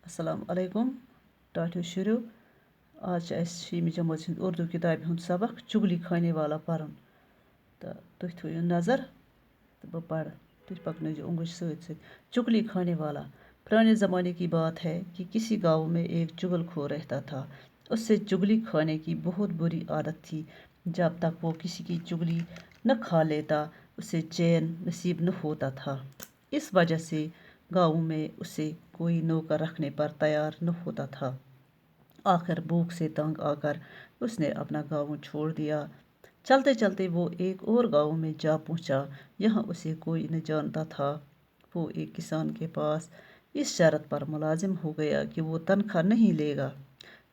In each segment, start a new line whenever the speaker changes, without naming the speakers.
السلام علیکم ٹاٹھیو شُریو آز چھِ اَسہِ شیٚیِمہِ جمٲژ ہِنٛدۍ اُردو کِتابہِ ہُنٛد سبق چُگلی کھانے والا پَرُن تہٕ تُہۍ تھٲیِو نظر تہٕ بہٕ پَرٕ تُہۍ پَکنٲیزیو اونٛگٕج سۭتۍ سۭتۍ چُگلی کھانے والا پرانے زمانے کی بات ہے کہ کسی گاؤں میں ایک چگل خور رہتا تھا. اس سے چگلی کھانے کی بہت بری عادت تھی. جب تک وہ کسی کی چگلی نہ کھا لیتا اسے چین نصیب نہ ہوتا تھا. اس وجہ سے گاؤں میں اسے کوئی نوکر رکھنے پر تیار نہ ہوتا تھا. آخر بھوک سے تنگ آ کر اس نے اپنا گاؤں چھوڑ دیا. چلتے چلتے وہ ایک اور گاؤں میں جا پہنچا. یہاں اسے کوئی نہ جانتا تھا. وہ ایک کسان کے پاس اس شرط پر ملازم ہو گیا کہ وہ تنخواہ نہیں لے گا،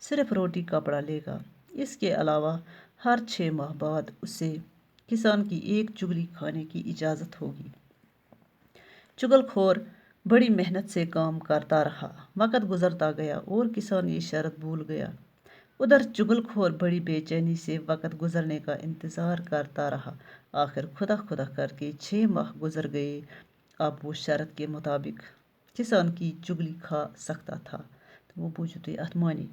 صرف روٹی کپڑا لے گا. اس کے علاوہ ہر 6 ماہ بعد اسے کسان کی ایک چگلی کھانے کی اجازت ہوگی. چگل خور بڑی محنت سے کام کرتا رہا. وقت گزرتا گیا اور کسان یہ شرط بھول گیا. ادھر چگل خور بڑی بے چینی سے وقت گزرنے کا انتظار کرتا رہا. آخر خدا خدا کر کے 6 ماہ گزر گئے. اب وہ شرط کے مطابق کسان کی چگلی کھا سکتا تھا. تو وہ بوجھو تُہۍ اتھ معنی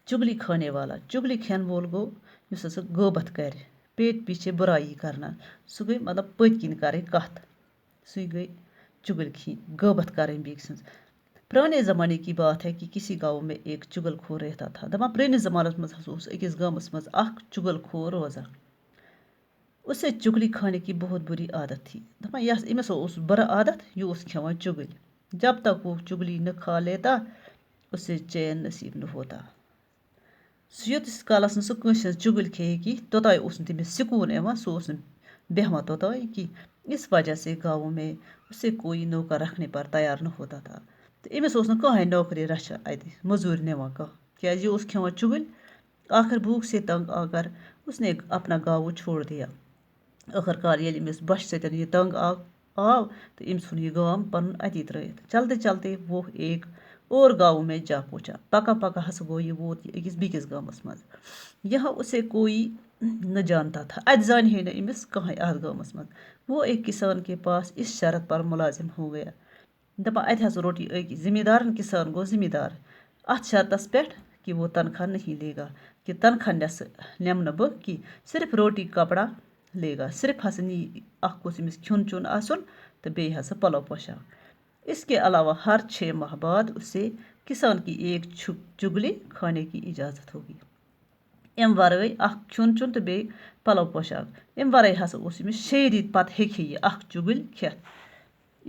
چگلی کھانے والا چگلی کھٮ۪ن وول گوٚو یُس ہسا غٲبت کرِ، پیٹ پیچھے برائی کرنا. سُہ گٔے مطلب پٔتۍ کِنۍ کرٕنۍ کتھ، سُے گٔے چگل کھٮ۪نۍ، غٲبت کرٕنۍ بیٚکہِ سٕنٛز. پرانے زمانے کی بات ہے کہ کسی گاؤں میں ایک چگل خور رہتا تھا. دپان پرٲنِس زمانس منٛز ہسا اوس أکِس گامس منٛز اکھ چگل خور روزان. اسے چگلی کھانے کی بہت بری عادت تھی. دپان أمِس اوس بُرٕ عادت، یہِ اوس کھٮ۪وان چگٕلۍ. جب تک وہ چگلی نہ کھا لیتا اسے چین نصیب نہ ہوتا. ییٖتِس کالس نہٕ سُہ کٲنٛسہِ ہٕنٛز چگٕلۍ کھیٚیہِ کینٛہہ توٚتانۍ اوس نہٕ تٔمِس سکوٗن یِوان، سُہ اوس نہٕ بیٚہوان توٚتانۍ کینٛہہ. اس وجہ سے گاؤں میں اسے کوئی نوکر رکھنے پر تیار نہ ہوتا تھا. تہٕ أمِس اوس نہٕ کٕہٕنۍ نوکری رچھان اَتہِ مٔزوٗرۍ نِوان کانٛہہ، کیٛازِ یہِ اوس کھٮ۪وان چگٕلۍ. آخر بھوک سے تنگ آ کر اس نے اپنا گاؤں چھوڑ دیا. ٲخٕر کار ییٚلہِ أمِس بۄچھِ سۭتۍ یہِ تنگ آو تو أمۍ ژھُن یہِ گام پنُن اتی ترٲیِتھ. چلتے چلتے وہ ایک اور گاؤں میں جا پہنچا. پکا پکا ہسا گوٚو یہِ ووت أکِس بیٚکِس گامس منٛز. یہاں اسے کوئی نہ جانتا تھا، اتہِ زانہِ ہے نہٕ أمِس کٕہٕنۍ اتھ گامس منٛز. وہ ایک کسان کے پاس اس شرط پر ملازم ہو گیا. دپان اتہِ ہسا روٚٹ یہِ أکۍ زمیٖندارن. کسان گوٚو زمیٖندار اتھ شرطس پٮ۪ٹھ کہ وہ تنخواہ نہیں لے گا، کہ تنخواہ نِمہٕ نہٕ بہٕ کینٛہہ، صرف روٹی کپڑا لے گا. صرف ہسا نی اکھ گوٚژھ أمِس کھیوٚن چیوٚن آسُن تہٕ بیٚیہِ ہسا پلو پوشاک. اس کے علاوہ ہر 6 ماہ بعد اسے کسان کی ایک چگلی کھانے کی اجازت ہوگی. امہِ ورٲے اکھ کھیوٚن چیوٚن تہٕ بیٚیہِ پلو پوشاک. امہِ ورٲے ہسا اوس أمِس 6 رٮ۪تۍ پتہٕ ہیٚکہِ یہِ اکھ چگٕلۍ کھٮ۪تھ.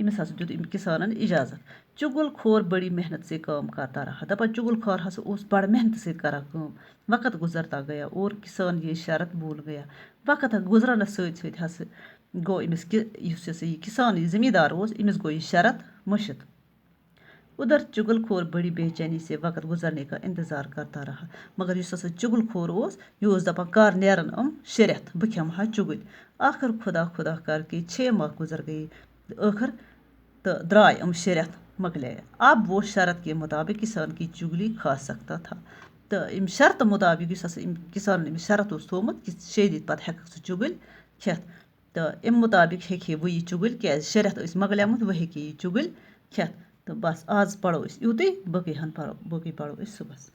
أمِس ہسا دیُت أمۍ کسانن اجازت. چگل خور بڑی محنت سے کام کرتا رہا. دپان چگل خور ہسا اوس بڑٕ محنت سۭتۍ کران کٲم. وقت گزرتا گیا اور کسان یہ شرط بھول گیا. وقت گزرنس سۭتۍ سۭتۍ ہسا گوٚو أمِس یُس ہسا یہِ کسان یہِ زمیٖندار اوس أمِس گوٚو یہِ شرط مٔشِتھ. ادھر چگل خور بڑی بے چینی سے وقت گزرنے کا انتظار کرتا رہا. مگر یُس ہسا چگل خور اوس یہِ اوس دپان کر نیرن 6 رٮ۪تھ بہٕ کھٮ۪مہٕ ہا چگٕلۍ. آخر خدا خدا کر کے 6 ماہ گزر گئے. ٲخر تہٕ درٛاے 6 رٮ۪تھ مۄکلے. اب وہ شرط کے مطابق کسان کی چگلی کھا سکتا تھا. تہٕ أمۍ شرطہٕ مطابق یُس ہسا کسانن أمِس شرط اوس تھوٚومُت کہ 6 رٮ۪تۍ پتہٕ ہٮ۪ککھ ژٕ چگٕلۍ کھٮ۪تھ. تہٕ امہِ مطابق ہیٚکہِ ہے وۄنۍ یہِ چگٕلۍ، کیٛازِ 6 رٮ۪تھ ٲسۍ مۄکلیمٕتۍ وۄنۍ ہیٚکہِ ہے یہِ چگٕلۍ کھٮ۪تھ. تہٕ بس آز پرو أسۍ یُتُے، باقٕے پرو أسۍ صُبحس.